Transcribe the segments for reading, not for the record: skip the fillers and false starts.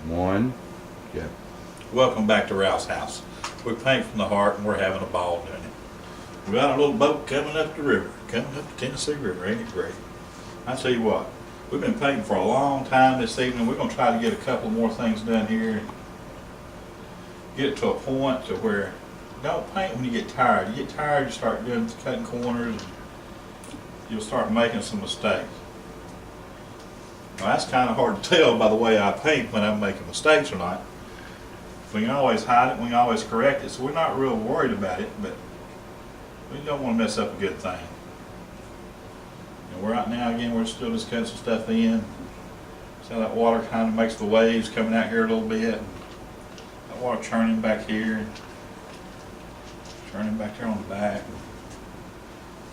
One. Yeah. Welcome back to Ralph's house. We paint from the heart and we're having a ball doing it. We got a little boat coming up the river, coming up the Tennessee River. Ain't it great? I tell you what, we've been painting for a long time this evening. We're going to try to get a couple more things done here and get it to a point to where you don't paint when you get tired. You get tired, you start doing cutting corners, and you'll start making some mistakes. Well, that's kind of hard to tell by the way I paint when I'm making mistakes or not. We can always hide it, we can always correct it, so we're not real worried about it, but we don't want to mess up a good thing. And we're right now, again, we're still just cutting some stuff in. See how that water kind of makes the waves coming out here a little bit. That water churning back here, churning back there on the back.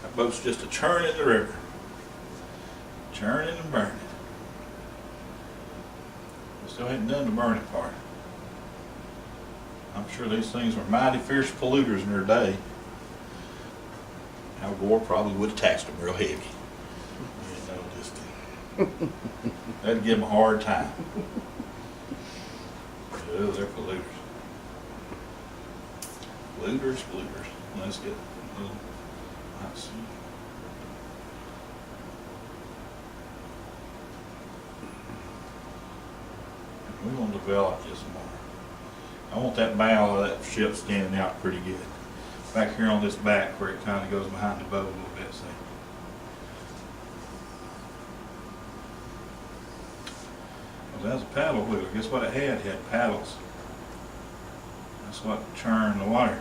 That boat's just a churn in the river. Churning and burning. We still haven't done the burning part. I'm sure these things were mighty fierce polluters in their day. Al Gore probably would have taxed them real heavy. You know, just that'd give them a hard time. Oh, they're polluters. Polluters. Let's get a little. Let's see. We want to develop this more. I want that bow of that ship standing out pretty good. Back here on this back where it kind of goes behind the boat a little bit, see. Well, that's a paddle wheel. Guess what it had? It had paddles. That's what churned the water.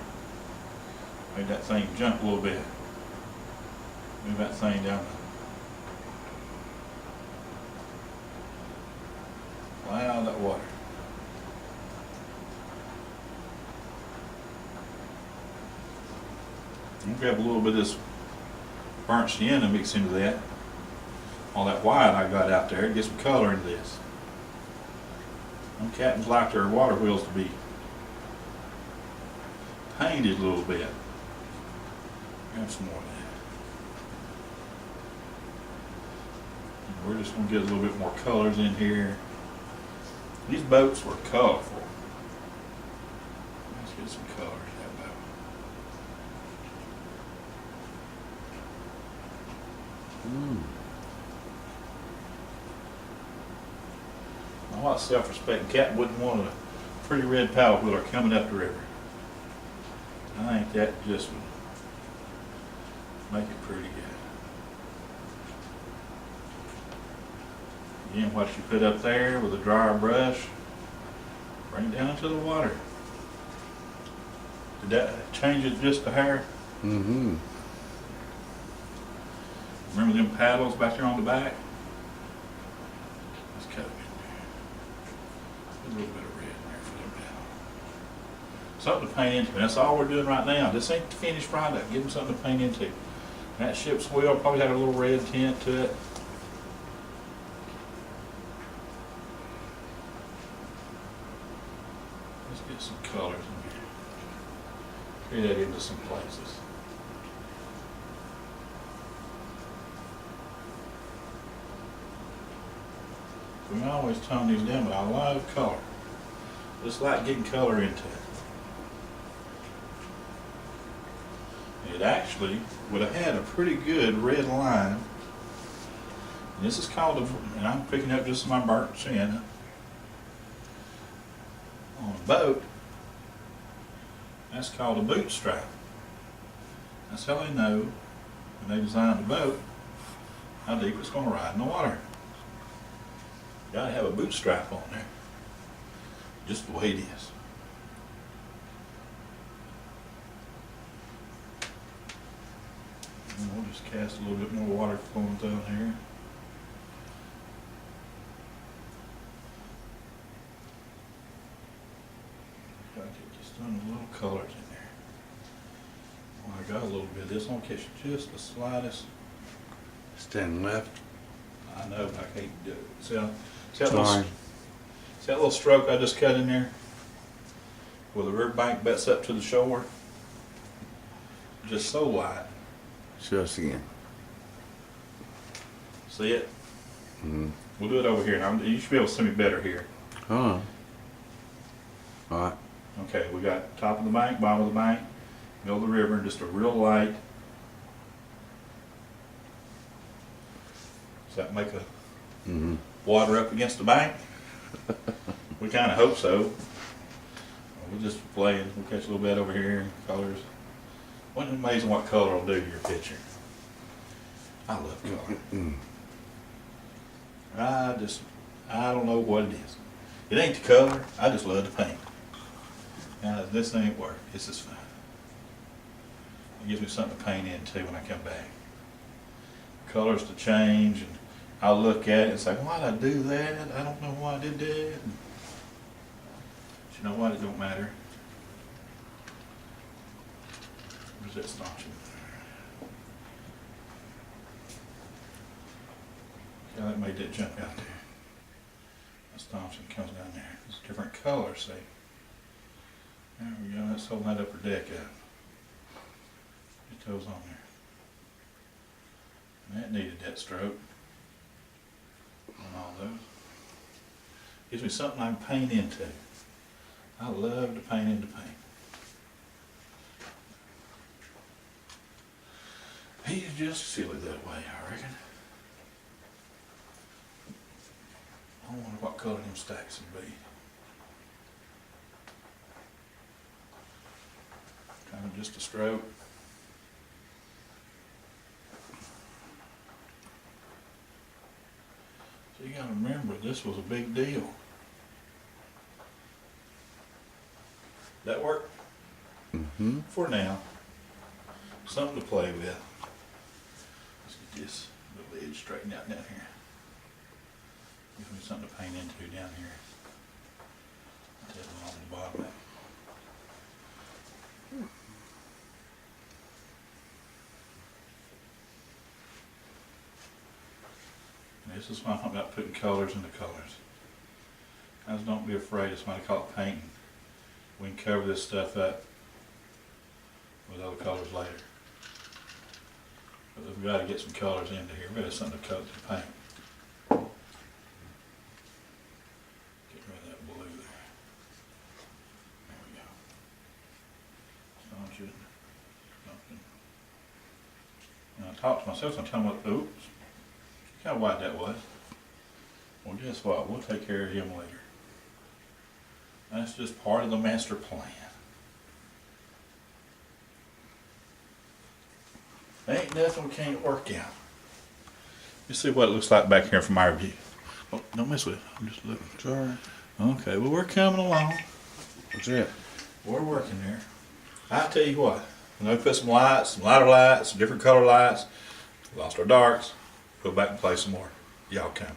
Made that thing jump a little bit. Move that thing down. Fly out of that water. I'm gonna grab a little bit of this burnt sienna and mix into that. All that white I got out there, get some color into this. Some captains like their water wheels to be painted a little bit. Grab some more of that. And we're just gonna get a little bit more colors in here. These boats were colorful. Let's get some colors in that boat. Now, what self-respecting captain wouldn't want a pretty red paddle wheeler coming up the river? I think that just would make it pretty good. Again, what you put up there with a dryer brush, bring it down into the water. Did that change it just a hair? Mm-hmm. Remember them paddles back there on the back? Let's cut them in there. A little bit of red in there for them down. Something to paint into. That's all we're doing right now. This ain't the finished product. Give them something to paint into. That ship's wheel probably had a little red tint to it. Let's get some colors in here. Carry that into some places. We can always tone these down, but I love color. Just like getting color into it. It actually would have had a pretty good red line. And this is called a, and I'm picking up just my burnt sienna. On a boat, that's called a boot stripe. That's how they know when they design the boat how deep it's going to ride in the water. You gotta have a boot stripe on there. Just the way it is. And we'll just cast a little bit more water flowing down here. Gotta get just done a little colors in there. Well, I got a little bit of this. I'm gonna catch just the slightest. Stand left. I know, but I can't do it. See that little stroke I just cut in there? Where the riverbank butts up to the shore? Just so light. Show us again. See it? Mm-hmm. We'll do it over here. Now, you should be able to see me better here. Oh. All right. Okay, we got top of the bank, bottom of the bank, middle of the river, and just a real light. Does that make a Mm-hmm. water up against the bank? We kind of hope so. We're just playing. We'll catch a little bit over here, colors. Wasn't it amazing what color will do to your picture? I love color. I don't know what it is. It ain't the color, I just love to paint. Now, this ain't work, this is fun. It gives me something to paint into when I come back. Colors to change, and I'll look at it and say, why did I do that? I don't know why I did that. But you know what, it don't matter. Where's that stanchion? Yeah, that made that jump out there. That stanchion comes down there. It's a different color, see? There we go, that's holding that upper deck up. Get those on there. And that needed that stroke on all those. Gives me something I can paint into. I love to paint into paint. He's just silly that way, I reckon. I wonder what color them stacks would be. Kind of just a stroke. So you gotta remember, this was a big deal. That work? Mm-hmm. For now. Something to play with. Let's get this little edge straightened out down here. Gives me something to paint into down here. That one on the bottom. This is why I'm talking about putting colors into colors. Guys, don't be afraid of somebody call it painting. We can cover this stuff up with other colors later. But we've got to get some colors into here. We've got to have something to paint. Get rid of that blue there. There we go. Something. And I talked to myself, I'm telling what, oops. See how wide that was? Well, guess what? We'll take care of him later. That's just part of the master plan. Ain't nothing we can't work out. Let's see what it looks like back here from our view. Oh, don't mess with it. I'm just looking. Sorry. Okay, well, we're coming along. What's that? We're working there. I tell you what, when we put some lights, some lighter lights, some different color lights, lost our darks, put back and play some more. Y'all come.